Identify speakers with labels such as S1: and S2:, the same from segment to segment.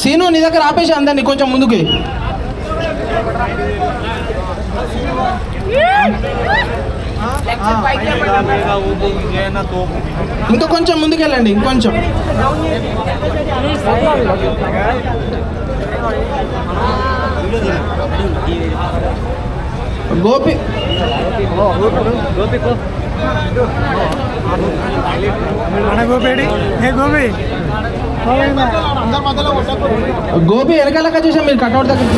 S1: Scene నీ దగ్గర ఆపేసి అందరినీ కొంచెం ముందుకి. ఇంకా కొంచెం ముందుకెళ్ళండి, ఇంకొంచెం. గోపి గోపి వెనకాలక చూసాం మీరు కట్అవుట్ దగ్గర.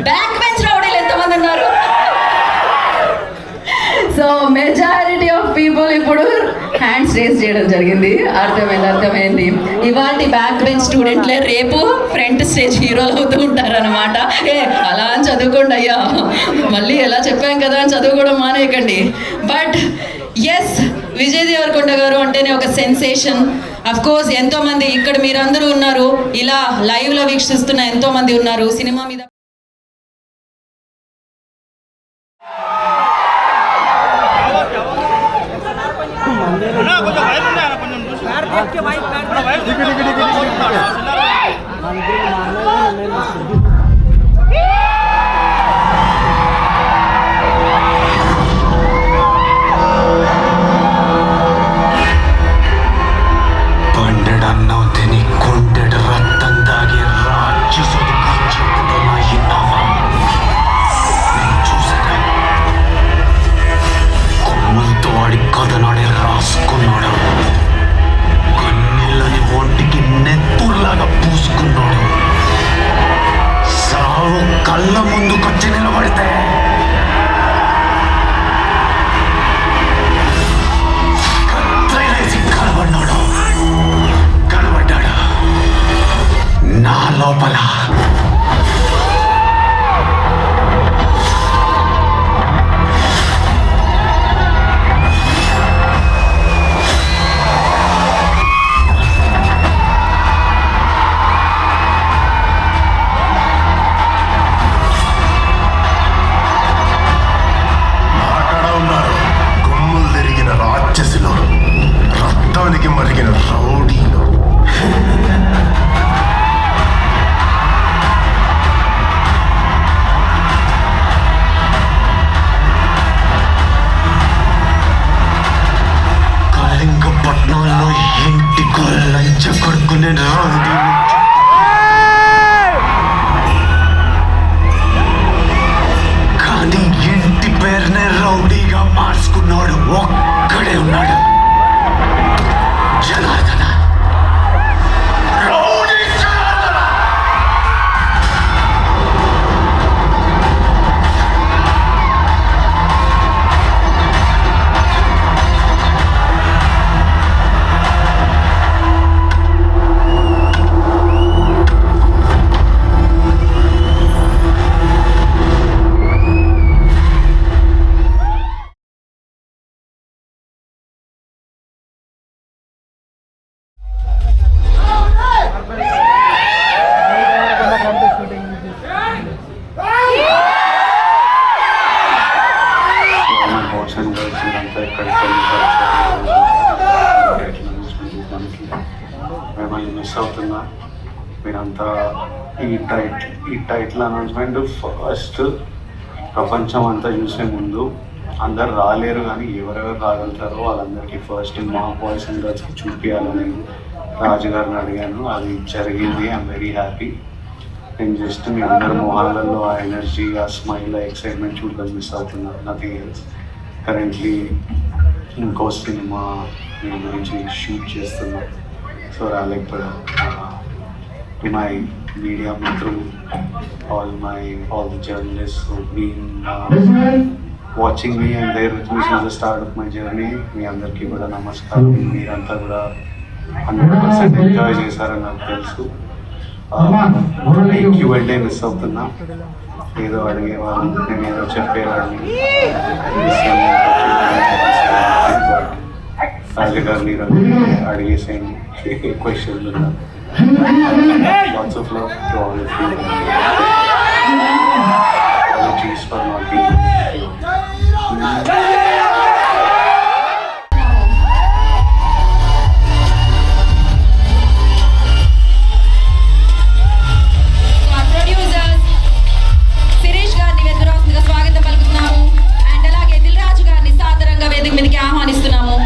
S2: బ్యాక్ బెంచ్ రౌడీలు ఎంతమంది ఉన్నారు? సో మెజారిటీ ఆఫ్ పీపుల్ ఇప్పుడు హ్యాండ్స్ రేస్ చేయడం జరిగింది. అర్థమైంది. ఇవాళ బ్యాక్ బెంచ్ స్టూడెంట్లే రేపు ఫ్రంట్ స్టేజ్ హీరోలు అవుతూ ఉంటారన్నమాట. అలా అని చదువుకోండి అయ్యా, మళ్ళీ ఎలా చెప్పాం కదా అని చదువుకోవడం మానేయకండి. బట్ ఎస్, విజయ్ దేవరకొండ గారు అంటేనే ఒక సెన్సేషన్. అఫ్ కోర్స్ ఎంతో మంది ఇక్కడ మీరందరూ ఉన్నారు, ఇలా లైవ్ లో వీక్షిస్తున్న ఎంతో మంది ఉన్నారు. సినిమా మీద
S3: కళ్ళ ముందుకొచ్చి నిలబడితే కనబడ్డాడు నా లోపల. మరిగిన రౌడీలు కళింగపట్నంలో ఇంటికి లంచ కొడుకునే రౌడీలు. కానీ ఇంటి పేరునే రౌడీగా మార్చుకున్నాడు ఒక్కడే ఉన్నాడు, జనార్దన. మిమ్మల్ని మిస్ అవుతున్నా. మీరంతా ఈ టైటిల్ అనౌన్స్మెంట్ ఫస్ట్ ప్రపంచం అంతా చూసే ముందు అందరు రాలేరు కానీ ఎవరెవరు రాగలుగుతారో వాళ్ళందరికీ ఫస్ట్ మా బాయ్స్ అండ్ గర్ల్స్కి చూపించాలని రాజు గారిని అడిగాను. అది జరిగింది. I'm very happy. నేను జస్ట్ మీ అందరి మొహాలలో ఆ ఎనర్జీ, ఆ స్మైల్, ఆ ఎక్సైట్మెంట్ చూడడం మిస్ అవుతున్నా. Nothing else. కరెంట్లీ ఇంకో సినిమా నేను గురించి షూట్ చేస్తున్నా. సో రాలేకపోయా. మై మీడియా మిత్రులు, all the journalist been watching me and there with me since the start of my journey. మీ అందరికీ కూడా నమస్కారం. మీరంతా కూడా 100% ఎంజాయ్ చేశారని నాకు తెలుసు. Q&A మిస్ అవుతున్నా. ఏదో అడిగేవాళ్ళు, నేను ఏదో చెప్పేవాడిని. రాజు గారిని అడిగేసేయండి క్వశ్చన్లు ఉన్నా. Lots of love to all of you. Apologies for not being
S2: ఆహ్వానిస్తున్నాము.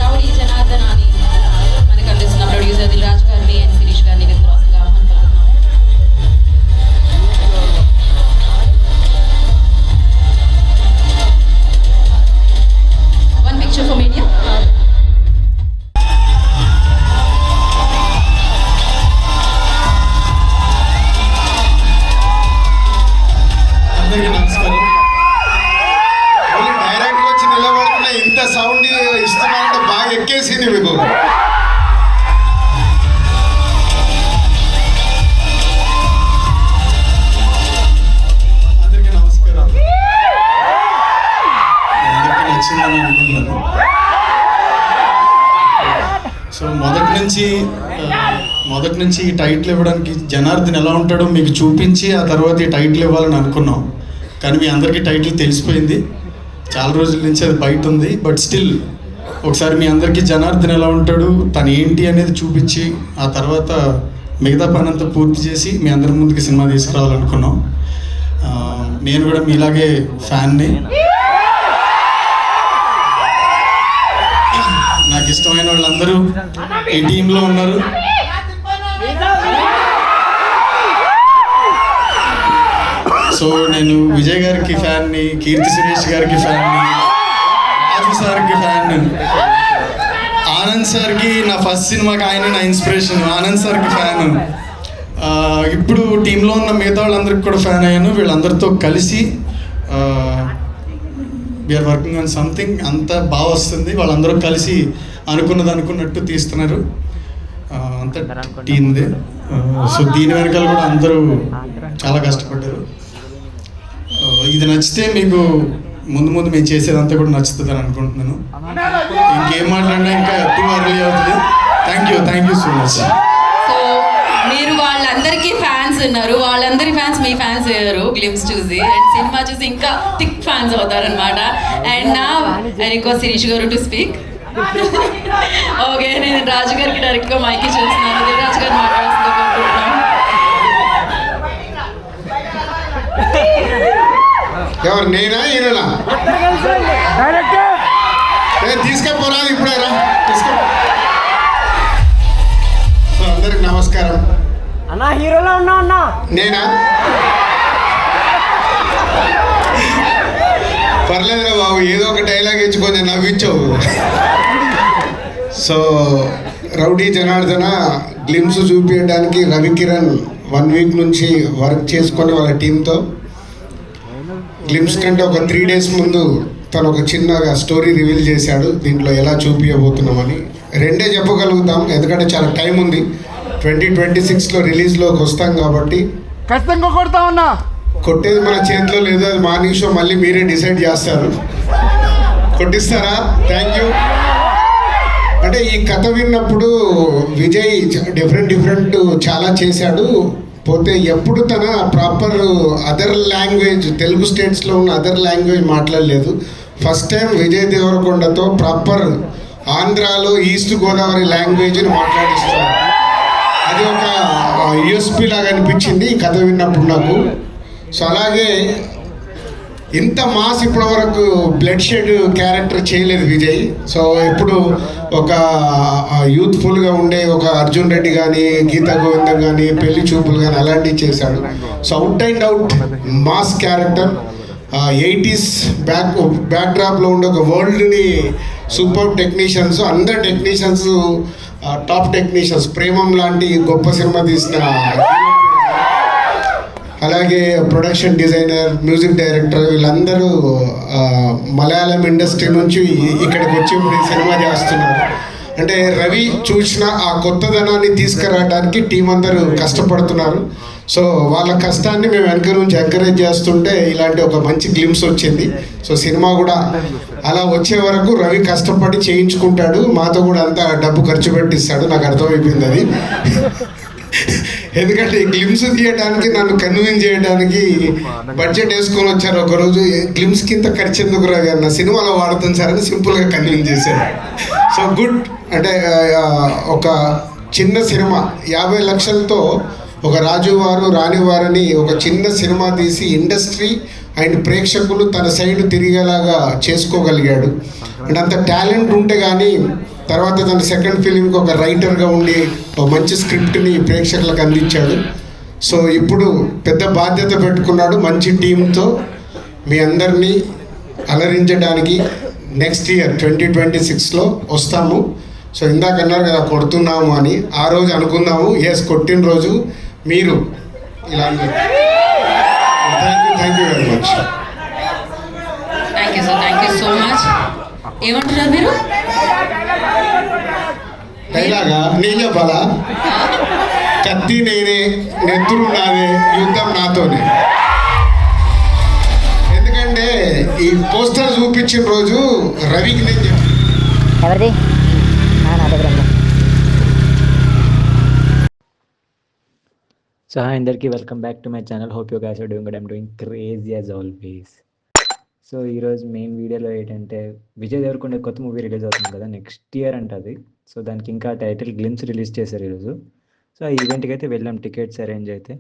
S2: రౌడీ జనార్దనాని మనకు అందిస్తున్న ప్రొడ్యూసర్ దిల్ రాజు గారిని అండ్ శిరీష్ గారిని విద్రాసంగా ఆహ్వానిస్తున్నాము. For media.
S4: అందరికీ నమస్కారం. డైరెక్ట్ వచ్చి నిలబడుతున్న ఇంత సౌండ్ ఇస్తున్నారంటే బాగా ఎక్కేసింది మీకు. అందరికీ నమస్కారం. అందరికీ నచ్చిందని అనుకుంటున్నాను. సో మొదటి నుంచి ఈ టైటిల్ ఇవ్వడానికి జనార్దన్ ఎలా ఉంటాడో మీకు చూపించి ఆ తర్వాత ఈ టైటిల్ ఇవ్వాలని అనుకున్నాం. కానీ మీ అందరికీ టైటిల్ తెలిసిపోయింది. చాలా రోజుల నుంచి అది బయట ఉంది. బట్ స్టిల్ ఒకసారి మీ అందరికీ జనార్దన్ ఎలా ఉంటాడు, తను ఏంటి అనేది చూపించి ఆ తర్వాత మిగతా పని అంతా పూర్తి చేసి మీ అందరి ముందుకి సినిమా తీసుకురావాలనుకున్నాం. నేను కూడా మీలాగే ఫ్యాన్ని. నాకు ఇష్టమైన వాళ్ళందరూ ఈ టీంలో ఉన్నారు. సో నేను విజయ్ గారికి ఫ్యాన్ని, కీర్తి సురేష్ గారికి ఫ్యాన్ని, రాజు సార్కి ఫ్యాన్, ఆనంద్ సార్కి నా ఫస్ట్ సినిమాకి ఆయన నా ఇన్స్పిరేషన్. ఆనంద్ సార్కి ఫ్యాన్. ఇప్పుడు టీంలో ఉన్న మిగతా వాళ్ళందరికీ కూడా ఫ్యాన్ అయ్యాను. వీళ్ళందరితో కలిసి వీఆర్ వర్కింగ్ ఆన్ సంథింగ్. అంతా బాగా వస్తుంది. వాళ్ళందరూ కలిసి అనుకున్నట్టు తీస్తున్నారు. అంత టీమ్దే. సో దీని వెనకాల కూడా అందరూ చాలా కష్టపడ్డారు. ఇది నచ్చితే మీకు ముందు మేము చేసేదంతా కూడా నచ్చుతుందని అనుకుంటున్నాను. ఇంకేం మాట్లాడినా ఇంకా ఎక్కువ అర్లీ అవుతుంది. Thank you so much.
S2: So మీరు వాళ్ళందరికీ ఫ్యాన్స్ ఉన్నారు. వాళ్ళందరి ఫ్యాన్స్ మీ ఫ్యాన్స్ అయ్యారు గ్లిమ్స్ చూసి. అండ్ సినిమా చూసి ఇంకా థిక్ ఫ్యాన్స్ అవుతారనమాట. అండ్ నా రిక్వెస్ట్ శిరీష్ గారు టు స్పీక్. ఓకే, నేను రాజు గారికి డైరెక్ట్గా మైక్ చేస్తున్నాను. రాజు గారు మాట్లాడాల్సిందిగా కోరుకుంటున్నాను.
S4: ఎవరు, నేనా ఈయనలా? తీసుకపోరా ఇప్పుడే రా. సో అందరికి నమస్కారం.
S5: అన్నా హీరోలో ఉన్నా అన్నా.
S4: నేనా? పర్లేదురా బాబు, ఏదో ఒక డైలాగ్ ఇచ్చుకొని నవ్వించావు. సో రౌడీ జనార్దన గ్లిమ్స్ చూపించడానికి రవికిరణ్ 1 వీక్ నుంచి వర్క్ చేసుకొని వాళ్ళ టీంతో గ్లిమ్స్ కంటే ఒక 3 days ముందు తను ఒక చిన్నగా స్టోరీ రివీల్ చేశాడు. దీంట్లో ఎలా చూపించబోతున్నామని 2 చెప్పగలుగుతాం, ఎందుకంటే చాలా టైం ఉంది. 2026లో రిలీజ్లోకి వస్తాం కాబట్టి
S5: ఖచ్చితంగా కొడతా ఉన్నా.
S4: కొట్టేది మన చేతిలో లేదు. అది మార్నింగ్ షో మళ్ళీ మీరే డిసైడ్ చేస్తారు. కొట్టిస్తారా? Thank you. అంటే ఈ కథ విన్నప్పుడు విజయ్ డిఫరెంట్ చాలా చేశాడు.
S6: పోతే ఎప్పుడు తన ప్రాపర్ అదర్ లాంగ్వేజ్ తెలుగు స్టేట్స్లో ఉన్న అదర్ లాంగ్వేజ్ మాట్లాడలేదు. ఫస్ట్ టైం విజయ్ దేవరకొండతో ప్రాపర్ ఆంధ్రాలో ఈస్ట్ గోదావరి లాంగ్వేజ్ని మాట్లాడిస్తున్నారు. అది ఒక యూఎస్పీ లాగా అనిపించింది ఈ కథ విన్నప్పుడు నాకు. సో అలాగే ఇంత మాస్ ఇప్పటి వరకు బ్లడ్ షెడ్ క్యారెక్టర్ చేయలేదు విజయ్. సో ఎప్పుడు ఒక యూత్ఫుల్గా ఉండే ఒక అర్జున్ రెడ్డి కానీ, గీతా గోవిందం కానీ, పెళ్లి చూపులు కానీ అలాంటివి చేశాడు. So out and out mass character. 80s బ్యాక్డ్రాప్లో ఉండే ఒక వరల్డ్ని సూపర్ టెక్నీషియన్స్, అందరు టెక్నీషియన్స్ టాప్ టెక్నీషియన్స్. ప్రేమం లాంటి గొప్ప సినిమా తీసిన, అలాగే ప్రొడక్షన్ డిజైనర్, మ్యూజిక్ డైరెక్టర్ వీళ్ళందరూ మలయాళం ఇండస్ట్రీ నుంచి ఇక్కడికి వచ్చి ఈ సినిమా చేస్తున్నారు. అంటే రవి చూసిన ఆ కొత్తదనాన్ని తీసుకురావడానికి టీం అందరూ కష్టపడుతున్నారు. సో వాళ్ళ కష్టాన్ని మేము వెనక నుంచి ఎంకరేజ్ చేస్తుంటే ఇలాంటి ఒక మంచి గ్లిమ్స్ వచ్చింది. సో సినిమా కూడా అలా వచ్చే వరకు రవి కష్టపడి చేయించుకుంటాడు, మాతో కూడా అంతా డబ్బు ఖర్చు పెట్టిస్తాడు. నాకు అర్థమైపోయింది అది. ఎందుకంటే ఈ గ్లిమ్స్ తీయడానికి నన్ను కన్విన్స్ చేయడానికి బడ్జెట్ వేసుకొని వచ్చారు. ఒకరోజు గ్లిమ్స్కి ఇంత ఖర్చు ఎందుకు రవి అన్న, సినిమాలో వాడుతుంది సార్ అని సింపుల్గా కన్విన్స్ చేశారు. So good. అంటే ఒక చిన్న సినిమా 50 లక్షలతో ఒక రాజువారు రాణివారని ఒక చిన్న సినిమా తీసి ఇండస్ట్రీ అండ్ ప్రేక్షకులు తన సైడ్ తిరిగేలాగా చేసుకోగలిగాడు. అంటే అంత టాలెంట్ ఉంటే కానీ తర్వాత తన సెకండ్ ఫిలింకి ఒక రైటర్గా ఉండి ఒక మంచి స్క్రిప్ట్ని ప్రేక్షకులకు అందించాడు. సో ఇప్పుడు పెద్ద బాధ్యత పెట్టుకున్నాడు. మంచి టీంతో మీ అందరినీ అలరించడానికి నెక్స్ట్ ఇయర్ 2026లో వస్తాము. సో ఇందాక అన్నారు కదా కొడుతున్నాము అని, ఆ రోజు అనుకుందాము. ఎస్, కొట్టిన రోజు మీరు ఇలా thank you very much.
S2: Thank you sir, thank you so much. ఏమంటున్నారు మీరు?
S6: డైలాగా నేను చెప్పాలా? కత్తి నేనే, నెత్తురు నాదే, యుద్ధం నాతోనే. ఎందుకంటే ఈ పోస్టర్ చూపించిన రోజు రవికి నేను చెప్పాను.
S7: ఎవరిది? నా దగ్గర ఉందా?
S8: సో హాయ్ అందరికీ, welcome back to my channel. Hope you guys are doing good. I'm doing crazy as always. So ఈరోజు మెయిన్ వీడియోలో ఏంటంటే విజయ్ దేవరకొండ కొత్త మూవీ రిలీజ్ అవుతుంది కదా, నెక్స్ట్ ఇయర్ అంటది. సో దానికి ఇంకా టైటిల్ గ్లిమ్స్ రిలీజ్ చేశారు ఈరోజు. సో ఆ ఈవెంట్కి అయితే వెళ్ళాం, టికెట్స్ అరేంజ్ అయితే.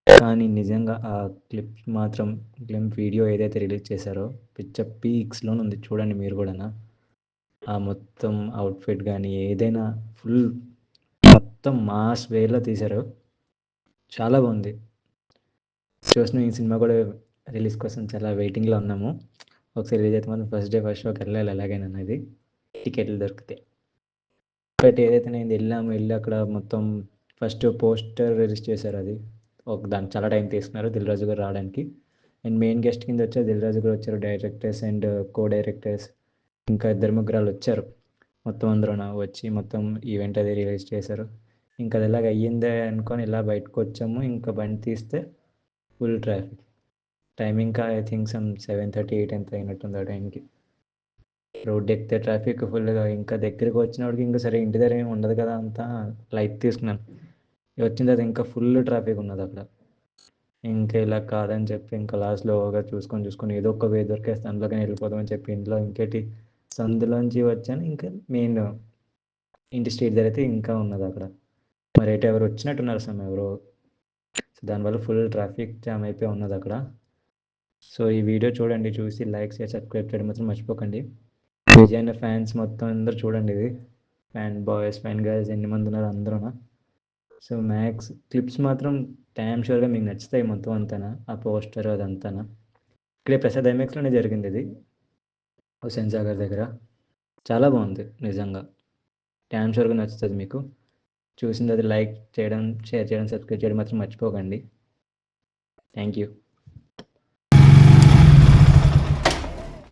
S8: కానీ నిజంగా ఆ క్లిప్ మాత్రం, గ్లింప్ వీడియో ఏదైతే రిలీజ్ చేశారో పిక్చర్ పీక్స్లో ఉంది. చూడండి మీరు కూడా. ఆ మొత్తం అవుట్ఫిట్ కానీ ఏదైనా ఫుల్ మొత్తం మాస్ వేలో తీశారు. చాలా బాగుంది. చూసిన ఈ సినిమా కూడా రిలీజ్ కోసం చాలా వెయిటింగ్లో ఉన్నాము. ఒకసారి రిలీజ్ అయితే మాత్రం ఫస్ట్ డే ఫస్ట్ షోకి వెళ్ళాలి ఎలాగైనా అనేది, టికెట్లు దొరికితే. బట్ ఏదైతే నేను వెళ్ళి అక్కడ మొత్తం ఫస్ట్ పోస్టర్ రిలీజ్ చేశారు. అది దానికి చాలా టైం తీసుకున్నారు దిల్ రాజు గారు రావడానికి. అండ్ మెయిన్ గెస్ట్ కింద వచ్చారు దిల్ రాజు గారు వచ్చారు, డైరెక్టర్స్ అండ్ కో డైరెక్టర్స్ ఇంకా 2 ముగ్గురాలు వచ్చారు. మొత్తం అందరూ వచ్చి మొత్తం ఈవెంట్ అది రిలీజ్ చేశారు. ఇంకా అది ఎలాగ అయ్యిందే అనుకొని ఇలా బయటకు వచ్చాము. ఇంకా బండి తీస్తే ఫుల్ ట్రాఫిక్. టైం ఇంకా ఐ థింక్ 7:30, 8 ఎంత అయినట్టుంది ఆ టైంకి. రోడ్ ఎక్కితే ట్రాఫిక్ ఫుల్గా. ఇంకా దగ్గరికి వచ్చినప్పటికి ఇంకా సరే ఇంటి దగ్గర ఏమి ఉండదు కదా, అంతా లైట్ తీసుకున్నాను. వచ్చిన తర్వాత ఇంకా ఫుల్ ట్రాఫిక్ ఉన్నది అక్కడ. ఇంకా ఇలా కాదని చెప్పి ఇంకా లాస్ట్లోగా చూసుకొని ఏదో ఒక వే దొరికేస్తే అందులోకి వెళ్ళిపోదామని చెప్పి ఇంట్లో ఇంకేటి సందులోంచి వచ్చాను. ఇంకా మెయిన్ ఇంటి స్ట్రీట్ దగ్గర అయితే ఇంకా ఉన్నది అక్కడ. మరి ఎటు ఎవరు వచ్చినట్టున్నారు ఎవరో. సో దానివల్ల ఫుల్ ట్రాఫిక్ జామ్ అయిపోయి ఉన్నది అక్కడ. సో ఈ వీడియో చూడండి, చూసి లైక్ షేర్ సబ్స్క్రైబ్ చేయడం మాత్రం మర్చిపోకండి. విజయ్ ఫ్యాన్స్ మొత్తం అందరూ చూడండి ఇది. ఫ్యాన్ బాయ్స్, ఫ్యాన్ గర్ల్స్ ఎన్ని మంది ఉన్నారు అందరూ. సో మ్యాక్స్ క్లిప్స్ మాత్రం డ్యామ్ షూర్గా మీకు నచ్చుతాయి మొత్తం అంతానా. ఆ పోస్టర్ అదంతానా ఇక్కడే ప్రసాద్ ఐమాక్స్లోనే జరిగింది ఇది, హుస్సేన్ సాగర్ దగ్గర. చాలా బాగుంది నిజంగా, డ్యామ్ షూర్గా నచ్చుతుంది మీకు. చూసింది అది లైక్ చేయడం, షేర్ చేయడం, సబ్స్క్రైబ్ చేయడం మాత్రం మర్చిపోకండి. Thank you.